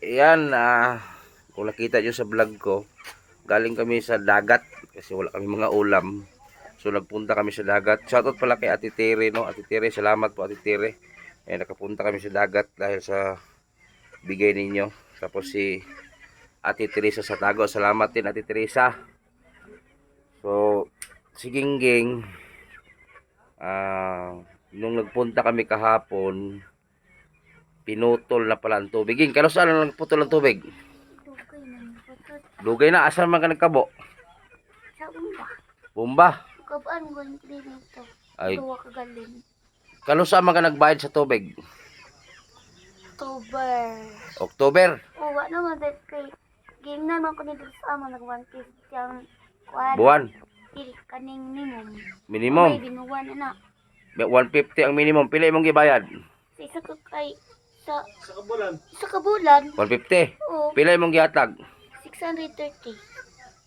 Ayan, kung nakita nyo sa vlog ko, galing kami sa dagat kasi wala kami mga ulam. So nagpunta kami sa dagat. Shoutout pala kay Ate Tere, no? Ate Tere, salamat po Ate Tere. Nakapunta kami sa dagat dahil sa bigay ninyo. Tapos si Ate Teresa sa Tago, salamat din Ate Teresa. So, si Gingging, nung nagpunta kami kahapon, pinutol na pala ang tubig. Ging, kano saan lang nagputol ang tubig? Dugay man putot. Lugay na, asan man ka nagkabo? Sa bumba. Bumba. Kabaan ko yung dito. Ay, Duwa ka galing. kano saan man ka nagbayad sa tubig? October. October. Uwa naman dahil kay gingnan man ko nito sa ama nag-150 ang kuwan. Buwan. Dili kaning minimum. Minimum. May binuwan na. 150 ang minimum. Pila imong gibayad? Sa isa ka kay sa kabulan. Sa kabulan. 150. Oo. Pila imong gihatag? 630.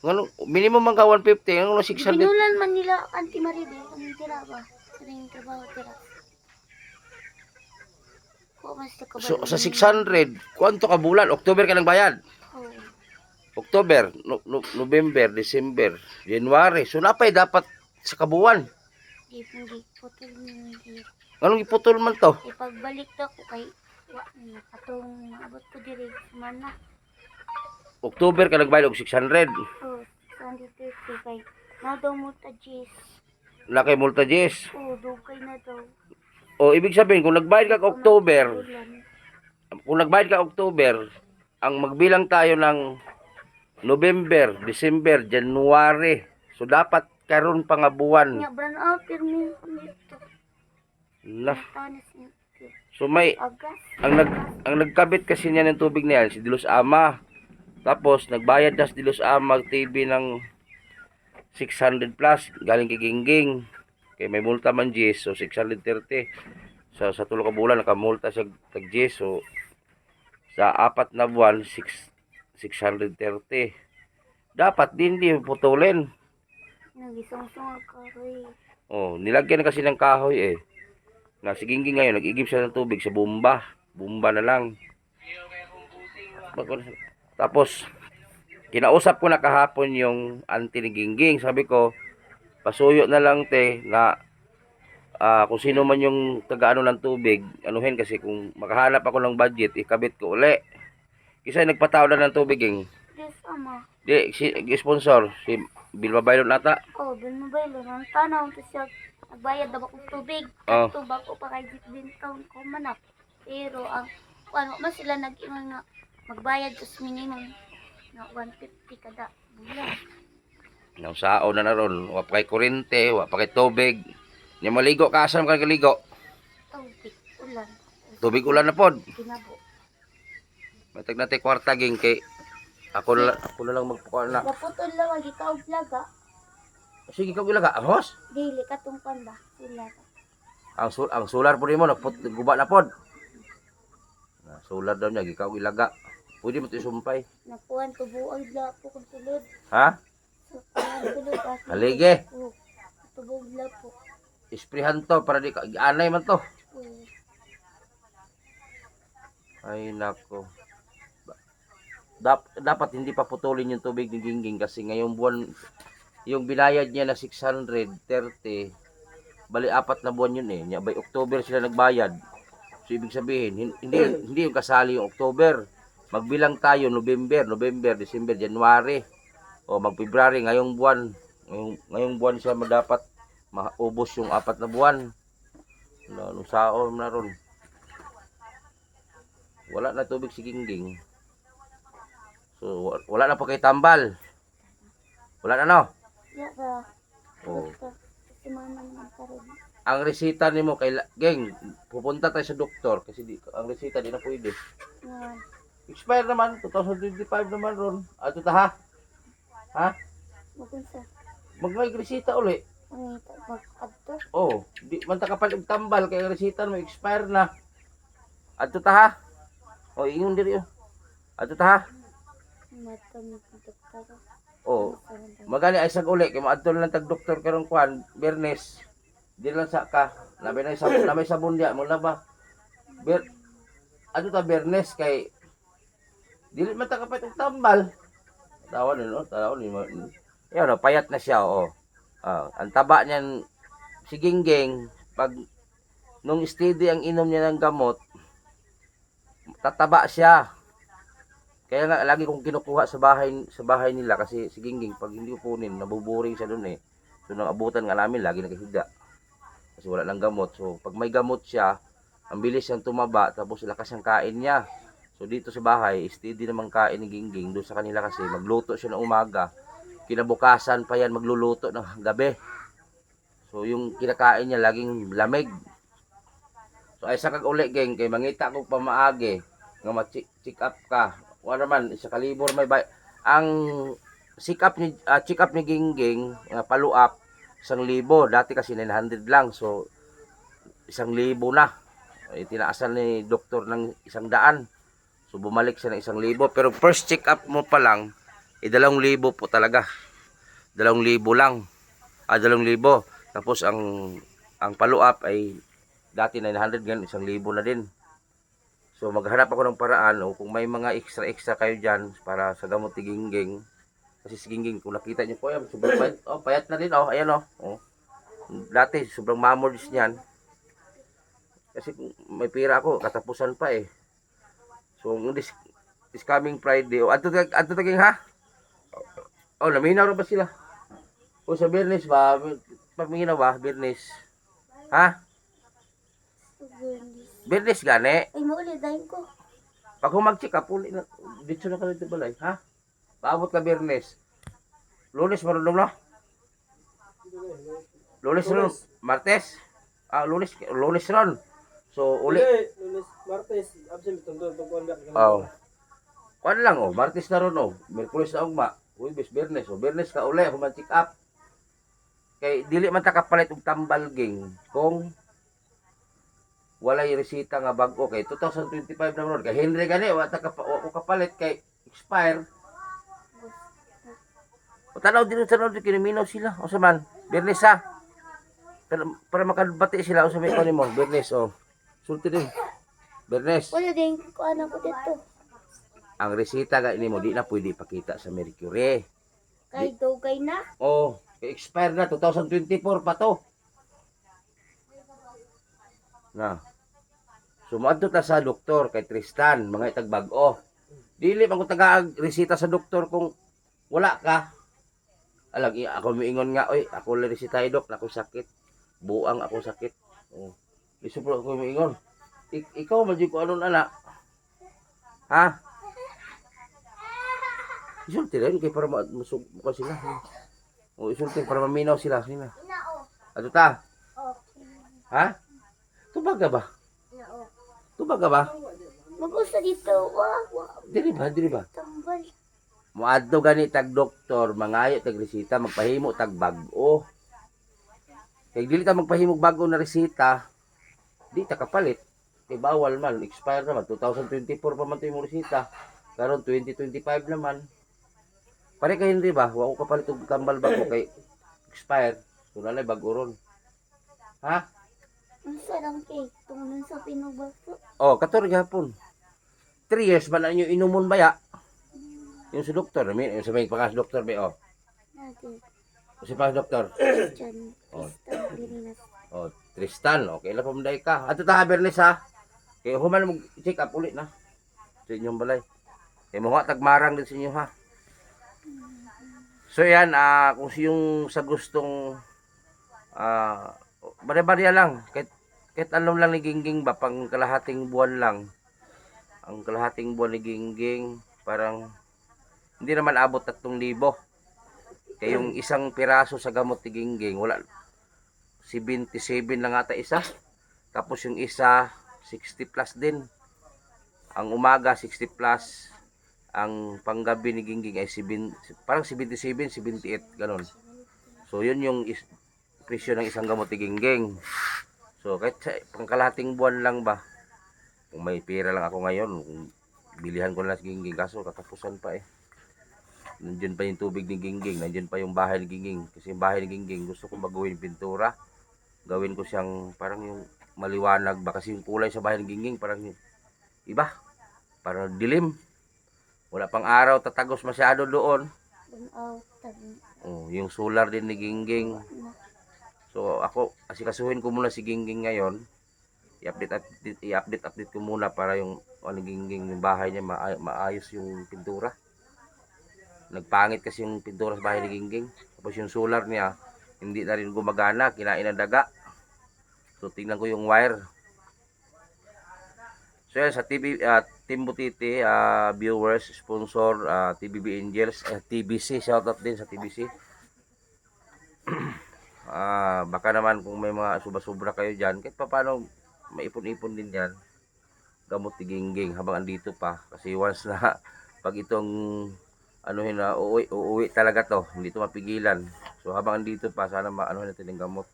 Ngano minimum man ka 150, ngano 600? Binulan man nila Auntie Maribel ang tira ba? Sa ring trabaho tira. So sa 600, kwanto ka bulan? October ka nang bayad? Oo. October, November, December, January. So napay dapat sa kabuwan. Di pong putol ni di. Anong iputol man to? Ipagbalik na ko kay wa na katong abot ko diri man na. October ka nagbayad og 600. Oh, 130 kay na daw mo ta Jis. Lakay multa Jess. Oh, dugay na daw. O ibig sabihin kung nagbayad ka October, ang magbilang tayo ng November, December, January. So dapat karon pa nga buwan. Nya brand out pirmi nito. La. Tanas nito. So may Agas. ang nagkabit kasi niya ng tubig na yan si Dilos Ama. Tapos nagbayad na si Dilos Ama TV ng 600 plus galing kay Gingging. Kay may multa man Jess, so 630. So sa tulo ka bulan nakamulta siya tag Jess, so sa apat na buwan 630. Dapat din di putulin. Nagisong-song ka rin. Oh, nilagyan na kasi ng kahoy eh. Na si Gingging ngayon nag-igib siya ng tubig sa bomba. Bomba na lang. Tapos kinausap ko na kahapon yung auntie ni Gingging. Sabi ko, pasuyo na lang te na kung sino man yung taga-ano ng tubig, anuhin kasi kung makahanap ako ng budget, ikabit ko uli. Kasi nagpataw na ng tubig eh. Yes, ama. Di, si sponsor, si Bilma Baylon nata. Oh, bin mo ba yun? Ang tanaw to siya. Nagbayad na ba kong tubig? Oh. Ito ba ko pa kay din taon ko manak. Pero ang ano mas sila nag-ingon nga magbayad sa minimum na 150 kada bulan. Nang sao na naron, wa pa kay kurente, wa pa kay tubig. Nya maligo ka asam ka kaligo. Tubig, ulan. Tubig ulan na pod. Ginabo. Matag na tay kwarta ging kay ako na lang magpukuan na. Naputol lang ang ikaw vloga. Sige ka ilaga, hos. Dili katong panda. Sila. Ang solar po nimo guba na pod. Na solar daw niya gikaw ilaga. Pwede mo to isumpay. Nakuhan ko buang vlog po kung sulod. Ha? Sulod. Haligi. Tubuog vlog po. Isprihan to para di ka anay man to. Ay nako. Dapat hindi pa putulin yung tubig ni Gingging kasi ngayong buwan yung binayad niya na 630 bali 4 na buwan yun eh. By October sila nagbayad. So ibig sabihin hindi yung kasali yung October. Magbilang tayo November, December, January o mag-February ngayong buwan siya dapat maubos yung 4 na buwan. Nung saon na ron. Wala na tubig si Gingging. So wala na pa kay tambal. Wala na no? Ya ba? Oh. Si mama naman karon. Ang resita nimo kay Geng, pupunta tayo sa doktor kasi ang resita di na pwede. Expire naman 2025 naman ron. Ato ta ha? Ha? Magunsa. Mag-resita uli. Ang mag-adto. Oh, di man ta kapalig tambal kay resita mo expire na. Ato ta ha? Oh, ingon diri oh. Ato ta ha? Matamig doktor. Oh, magali ay sag uli kay maadto lang tag doktor karon kwan, Bernes. Di lang sa ka, labi na sabon, na may sabon diya mo ba? Ato ta Bernes kay Dili man ta kapait og tambal. Tawa ni no, tawa ni. Yan, no, payat na siya, oh. Ang taba niyan, si Gingging, pag nung steady ang inom niya ng gamot, tataba siya. Kaya nga lagi kong kinukuha sa bahay nila kasi si Gingging pag hindi ko kunin, nabuburing siya doon eh. So nang abutan nga namin lagi nakahiga. Kasi wala nang gamot. So pag may gamot siya, ang bilis siyang tumaba tapos lakas ang kain niya. So dito sa bahay, steady namang kain ni Gingging. Doon sa kanila kasi magluto siya ng umaga. Kinabukasan pa yan magluluto ng gabi. So yung kinakain niya laging lamig. So ay sa kag uli geng kay mangita ko pamaagi nga ma-check up ka. Wala naman isa kalibor may ang check up ni Gingging follow up 1,000. Dati kasi 900 lang. So 1,000 na. Ay tinaasan ni doktor ng 100. So bumalik siya ng 1,000 pero first check up mo pa lang 2,000 po talaga. 2,000 lang. 2,000. Tapos ang follow up ay dati 900 gan 1,000 na din. So maghanap ako ng paraan o kung may mga extra kayo diyan para sa gamot ni Gingging. Kasi si Gingging kung nakita niyo po yan, sobrang payat, payat na din ayan Dati sobrang mamords niyan. Kasi kung may pira ako, katapusan pa eh. So this coming Friday, adto taging ha? Naminaw na ba sila? O sa Bernes ba? Paminaw ba? Bernes. Ha? Bernes gani? Ay, mauli, dahin ko. Pag humag-check up, uli na. Dito na ka dito balay. Ha? Paabot ka Bernes. Lunes marunong na? Lunes ron. Martes? Lunes ron. So, uli. Lunes, Martes, absent itong kuwan ba? Kuan lang Martes na ron Miyerkules na ugma. Huwebes, Bernes. Bernes ka uli, humag-check up. Kay dili man ta kapalit og tambal ging kung walay resita nga bag-o kay 2025 na ron kay Henry gani wa kapalit kay expire. O tanaw din sa nod kiniminaw sila o sa man Bernes ha. Para makabati sila o sa may kanimo Bernes sulti din. Bernes. Wala din ko anak ko dito. Ang resita ga nimo di na pwede pakita sa Mercury. Kay dugay na. Expire na 2024 pa to. Na. Sumadto ta sa doktor kay Tristan, mga itag bag-o. Dili man ko taga resita sa doktor kung wala ka. Alag ako miingon nga, ako lang resita dok, ako sakit. Buang ako sakit. Isupro ako miingon. Ikaw man ko anon anak. Ha? Isulti rin kay para masug ko sila. Isulti para maminaw sila. Ato ta? Ha? Tubaga ba? Tubaga ba? Mag-usa dito. Diri ba? Tambal. Muadto gani tag doktor, mangayo tag resita, magpahimo tag bag-o. Kay dili ta magpahimo bag-o na resita, di ta kapalit. Kay bawal man, expire naman 2024 pa man to imong resita. Karon 2025 naman. Pare kay hindi ba? Wa ko kapalit og tambal bag-o kay expire. So nalay bag-o ron. Ha? Ang sarang cake. Tungnan sa pinubaso. 14 gapon. 3 years ba na inyo inumon baya? Yung sa doktor, yung sa may pakas doktor ba Natin. Si pakas doktor. Diyan. Oh. Tristan Pilinas. Tristan, okay lang pamunday ka. Ato ta Bernes ha. Kay human mo check up ulit na. Sa inyong balay. Kay mo tagmarang din sa inyo ha. So yan, kung yung sa gustong barya-barya lang. Kahit alam lang ni Gingging ba, pang kalahating buwan lang. Ang kalahating buwan ni Gingging, parang hindi naman abot 3,000. Kaya yung isang piraso sa gamot ni Gingging, wala. 77 lang ata isa. Tapos yung isa, 60 plus din. Ang umaga, 60 plus. Ang panggabi ni Gingging ay parang 77, 78, ganon. So yun yung presyo ng isang gamot ni Gingging. So kahit pangkalahating buwan lang ba, kung may pera lang ako ngayon, bilihan ko na si Gingging, kaso katapusan pa eh. Nandiyan pa yung tubig ni Gingging, nandiyan pa yung bahay ni Gingging. Kasi yung bahay ni Gingging, gusto kong baguhin pintura. Gawin ko siyang parang yung maliwanag ba, kasi yung kulay sa bahay ni Gingging parang iba, parang dilim. Wala pang araw, tatagos masyado doon. Bunaw. Tabi. Oh, yung solar din ni Gingging. So ako, asikasuhin ko muna si Gingging ngayon. I-update ko muna para yung Gingging, yung bahay niya maayos yung pintura. Nagpangit kasi yung pintura sa bahay ni Gingging. Tapos yung solar niya, hindi na rin gumagana, kinain ng daga. So tingnan ko yung wire. So yan, sa Team Butiti, viewers, sponsor, TBB Angels, TBC, shoutout din sa TBC. Baka naman kung may mga sobra-sobra kayo dyan, kahit pa paano maipon-ipon din yan, gamot ni Gingging habang andito pa. Kasi once na pag itong anuhin na uuwi talaga to, hindi to mapigilan. So habang andito pa, sana maanuhin natin yung gamot.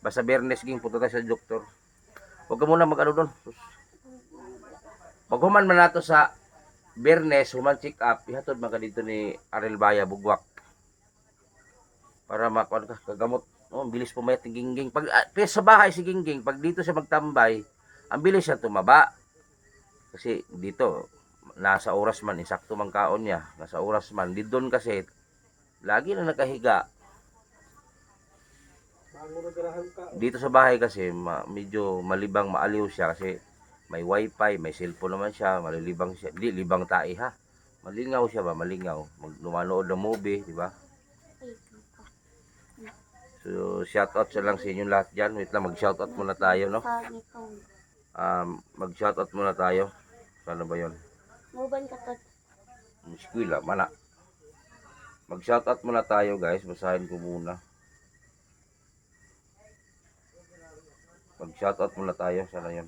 Basta Bernes, Ging, punta tayo sa doktor. Huwag ka muna mag-ano doon. Pag human man nato sa Bernes, human check up, ihatod mga dito ni Arel Baya, Bugwak. Para makuha ka, kagamot. Oh, ang bilis pumayat ni Gingging. Pag sa bahay si Gingging, pag dito siya magtambay, ang bilis siya tumaba. Kasi dito, nasa oras man, insakto man kaon niya. Nasa oras man. Di doon kasi, lagi na nakahiga. Dito sa bahay kasi, medyo malibang maaliw siya kasi may wifi, may cellphone naman siya, malilibang siya. Hindi, libang tae ha. Malingaw siya ba? Malingaw. Lumanood ng movie, di ba? So, shoutout sa lang sa inyo lahat dyan. Wait lang, mag-shoutout muna tayo, no? Mag-shoutout muna tayo. Sana ba yun? Muban ka to. Eskwela, mana. Mag-shoutout muna tayo, guys. Basahin ko muna. Mag-shoutout muna tayo. Sana yun.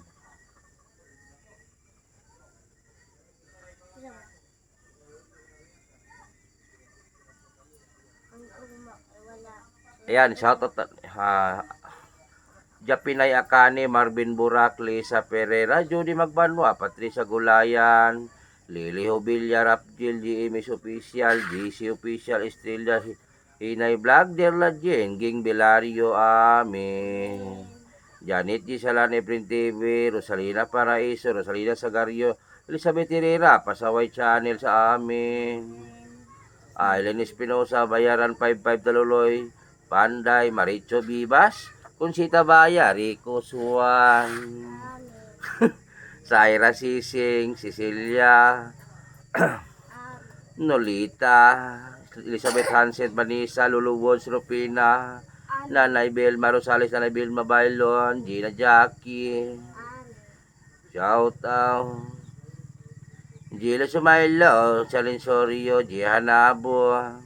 Ayan, shoutout. Japinay Akane, Marvin Burak, Lisa Pereira, Judy Magbanwa, Patricia Gulayan, Lily Hobilyar, Rapjil, GMS Official, GC Official, Estrella, Hinay Vlog, Derla Jen, Ging Belario, Amen. Janet G. Salane, Print TV, Rosalina Paraiso, Rosalina Sagario, Elizabeth Herrera, Pasaway Channel sa amin. Aileen Espinosa, Bayaran 55 Daluloy, Panday, Maricho Vivas, Consita Baya, Rico Suwan, Saira Sising, Cecilia, Nolita, Elizabeth Hansen, Vanessa, Lulu Woods, Rupina, Nanay Belma Rosales, Nanay Belma Bailon, Gina Jackie, shout out, Gila Sumailo, Chalin Sorio, Gihanabo,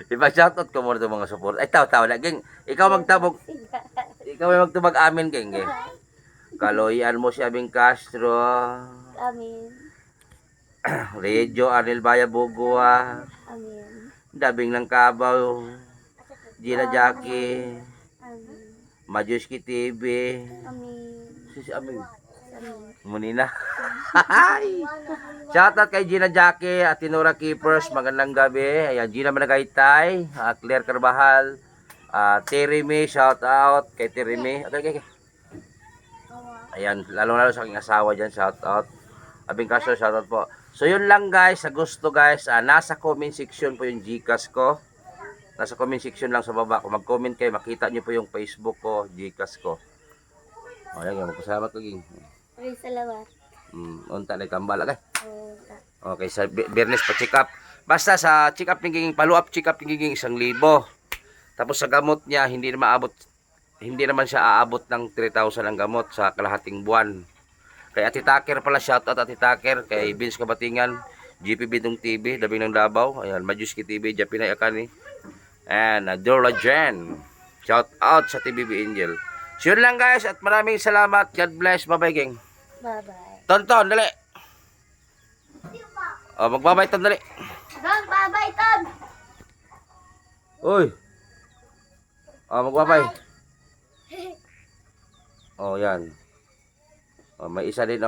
ipa-shoutout ko muna itong mga support. Ay, taw laging. Ikaw magtabog. Ikaw ay magtubag amin, Geng. Kaloyan mo si Abing Castro. Amin. Regio Arnel Baya Bugua. Amin. Dabing ng Kabaw. Gina Jackie. Amin. Majuski TV. Amin. Sisi Amin. Amin. Munina. Shoutout kay Gina Jackie at Tinora Keepers. Magandang gabi. Ayan, Gina Managaytay. Claire Carbajal. Terry May. Shoutout kay Terry May. Okay. Ayan, lalo sa aking asawa dyan. Shoutout. Abing Castro, shoutout po. So yun lang guys. Sa gusto guys. Nasa comment section po yung Gcash ko. Nasa comment section lang sa baba. Kung mag-comment kayo, makita nyo po yung Facebook ko, Gcash ko. Ayan, magpasalamat ko, Ging. Ay, salamat. Unta na kambal agay. Oh, Okay, sa Bernes pa check up. Basta sa check up ng follow up check up ng 1,000. Tapos sa gamot niya hindi naman siya aabot ng 3,000 ang gamot sa kalahating buwan. Kay Ate Taker pala, shout out Ate Taker, kay Vince Kabatingan, GP Bidong TV, Dabing ng Davao, ayan, Majuski TV, Japinay Akani, and Dorla Jen. Shout out sa TBB Angel. So yun lang guys at maraming salamat. God bless. Bye-bye, Geng. bye-bye. Tonton, dali. Magbabay ton, dali. Gang, bye-bye, Ton. Uy. Magbabay. Yan. May isa din,